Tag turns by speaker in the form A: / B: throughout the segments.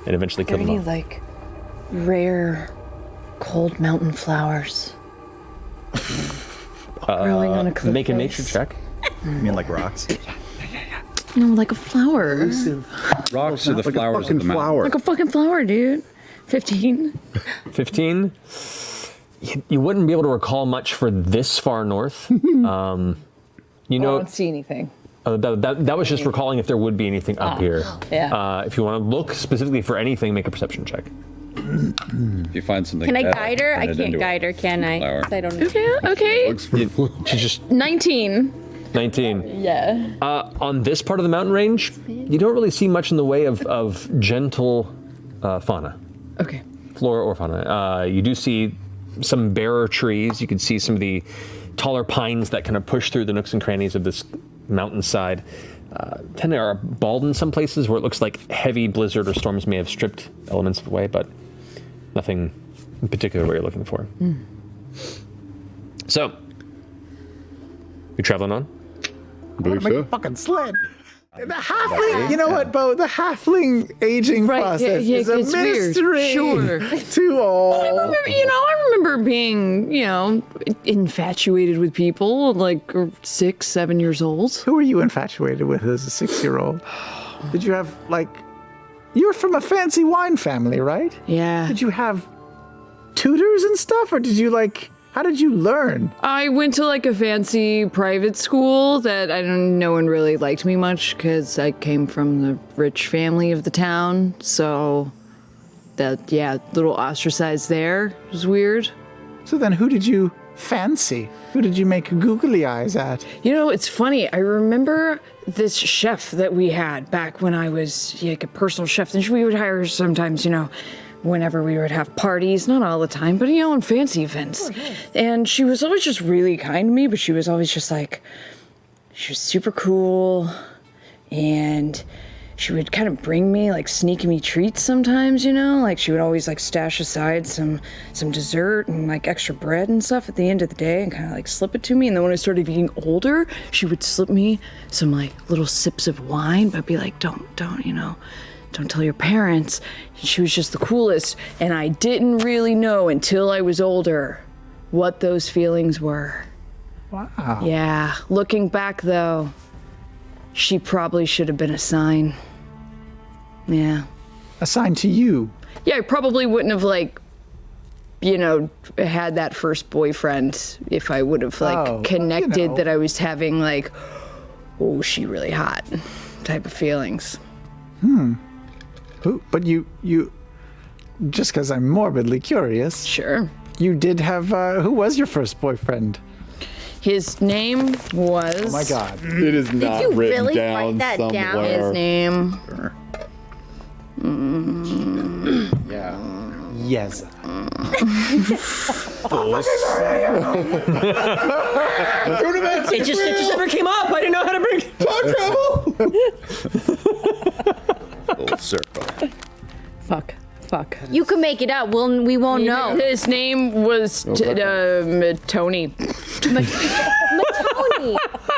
A: and eventually kill them
B: Any
A: off.
B: like rare cold mountain flowers growing on a cliff
A: Make a
B: face?
A: nature check.
C: You mean like rocks?
B: No, like a flower.
D: Rocks are the
C: Like a
D: flowers of
C: fucking
D: the mountain.
C: flower.
B: Like a fucking flower, dude. 15.
A: 15. You wouldn't be able to recall much for this far north. You
B: I
A: know,
B: don't see anything.
A: that was just recalling if there would be anything up here.
B: Yeah.
A: If you want to look specifically for anything, make a perception check.
D: If you find something
E: Can I
D: bad,
E: guide her?
D: turn
E: I
D: it
E: can't
D: into a
E: guide her, can I?
D: flower.
E: 'Cause I don't know.
B: Okay.
A: She's just
B: 19.
A: 19.
B: Yeah.
A: On this part of the mountain range, you don't really see much in the way of gentle fauna,
B: Okay.
A: flora or fauna. You do see some barer trees. You can see some of the taller pines that kind of push through the nooks and crannies of this mountainside. Tend to are bald in some places where it looks like heavy blizzard or storms may have stripped elements away, but nothing in particular what you're looking for. So, you traveling on?
C: Make a fucking sled. The halfling, you know what, Beau? The halfling aging process is a
B: it's
C: mystery
B: weird. Sure.
C: to all.
B: I remember being, infatuated with people like 6, 7 years old.
C: Who were you infatuated with as a 6-year-old? Did you have, you were from a fancy wine family, right?
B: Yeah.
C: Did you have tutors and stuff, or did you, how did you learn?
B: I went to a fancy private school that no one really liked me much because I came from the rich family of the town. So little ostracized there was weird.
C: So then who did you fancy? Who did you make googly eyes at?
B: It's funny. I remember this chef that we had back when I was a personal chef. And we would hire her sometimes, whenever we would have parties, not all the time, but on fancy events. And she was always just really kind to me, but she was always just she was super cool. And she would kind of bring me sneaky me treats sometimes, she would always stash aside some dessert and extra bread and stuff at the end of the day and kind of slip it to me. And then when I started getting older, she would slip me some little sips of wine, but be like, don't tell your parents. She was just the coolest. And I didn't really know until I was older what those feelings were.
C: Wow.
B: Yeah. Looking back, though, she probably should have been a sign. Yeah.
C: A sign to you.
B: Yeah, I probably wouldn't have, had that first boyfriend if I would have, connected that I was having, oh, she really hot type of feelings.
C: But you, just because I'm morbidly curious.
B: Sure.
C: You did have, who was your first boyfriend?
B: His name was...
C: Oh my God.
D: It is not
E: you
D: written
E: really
D: down
E: write that down?
D: somewhere.
B: His name...
D: Yeah.
C: Yes.
F: It just never came up. I didn't know how to bring time travel.
D: Full circle.
B: Fuck.
E: You can make it up. We won't know.
B: His name was Tony.
E: Matoni.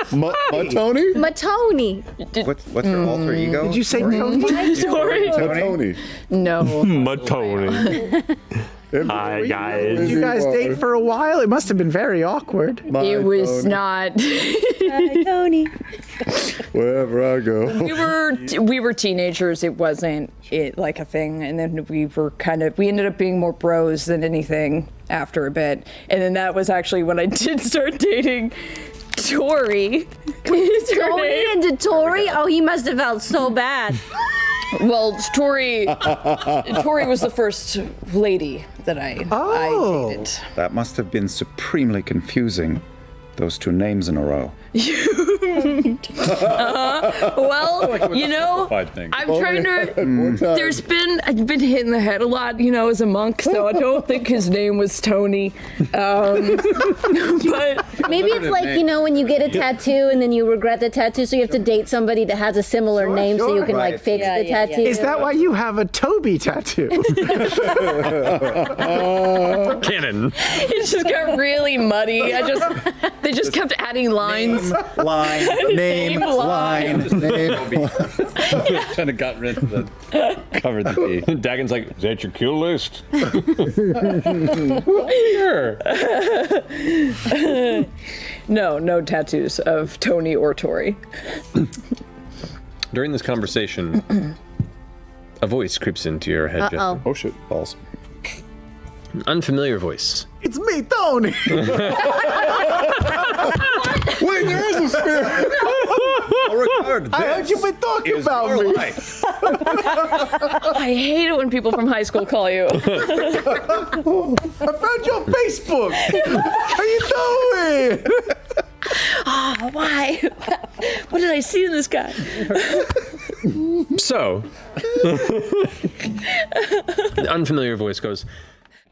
D: Matoni?
E: Matoni.
D: What's your alter ego?
C: Did you say Tony?
B: Sorry.
D: Matoni?
B: No.
A: Matoni. Hi, guys.
C: Did you guys date for a while? It must have been very awkward.
B: It was not.
E: Tony.
D: Wherever I go.
B: We were teenagers. It wasn't a thing, and then we ended up being more bros than anything after a bit, and then that was actually when I did start dating Tori.
E: Tony and Tori? Oh, he must have felt so bad.
B: Well, Tori was the first lady that I dated.
D: That must have been supremely confusing. Those two names in a row.
B: Well,
D: thing.
B: I'm trying to. I've been hit in the head a lot, as a monk, so I don't think his name was Tony. But
E: Maybe it's when you get a tattoo and then you regret the tattoo, so you have to date somebody that has a similar name so you can
D: Right.
E: fix the tattoo.
C: Is that why you have a Toby tattoo?
A: Cannon.
B: it just got really muddy. They just kept adding lines.
D: Line.
C: Name, line, name.
D: Kind of got rid of the covered the B.
A: Dagon's like, is that your kill list? Sure.
B: No tattoos of Tony or Tori.
A: During this conversation, a voice creeps into your head, Jester.
D: Oh shit, balls.
A: An unfamiliar voice.
C: It's me, Tony.
D: Wait, there is a spirit.
C: I heard you've been talking about me.
B: I hate it when people from high school call you.
C: I found you on Facebook. How you doing?
B: Oh, why? What did I see in this guy?
A: So, the unfamiliar voice goes,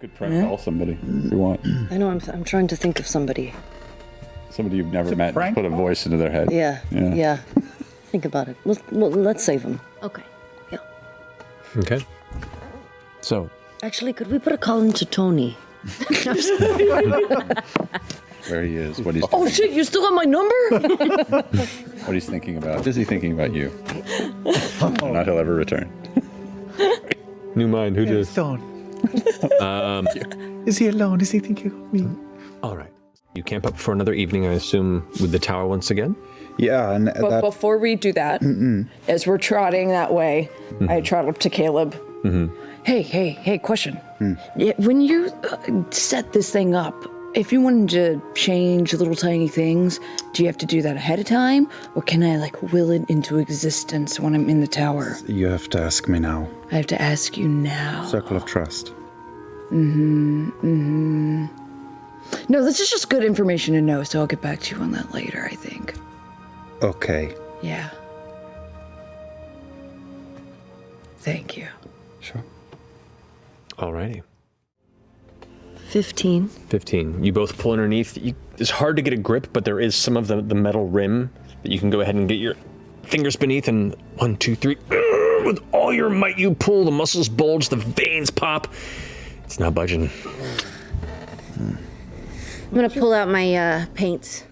D: Could prank call somebody if you want.
F: I know. I'm trying to think of somebody.
D: Somebody you've never met.
C: prank
D: Put a voice into their head.
F: Yeah. Think about it. Well, let's save him.
E: Okay.
F: Yeah.
A: okay. So,
F: Actually, could we put a call into Tony?
D: Where he is, what he's
B: Oh shit, you still have my number?
D: what he's thinking about. Is he thinking about you? Not he'll ever return.
A: new mind, who just...
C: Stone. Is he alone? Is he thinking of me?
A: All right. You camp up for another evening, I assume, with the tower once again?
D: Yeah, and
B: But
D: that
B: before we do that, as we're trotting that way, I trot up to Caleb. Hey, question. Yeah, when you set this thing up, if you wanted to change little tiny things, do you have to do that ahead of time? Or can I, will it into existence when I'm in the tower?
D: you have to ask me now.
B: I have to ask you now.
D: Circle of trust.
B: No, this is just good information to know, so I'll get back to you on that later, I think.
D: Okay.
B: Yeah. Thank you.
D: Sure.
A: Alrighty.
F: 15.
A: 15. You both pull underneath. It's hard to get a grip, but there is some of the metal rim that you can go ahead and get your fingers beneath, and 1, 2, 3. With all your might, you pull. The muscles bulge, the veins pop. It's not budging.
E: I'm gonna pull out my paints.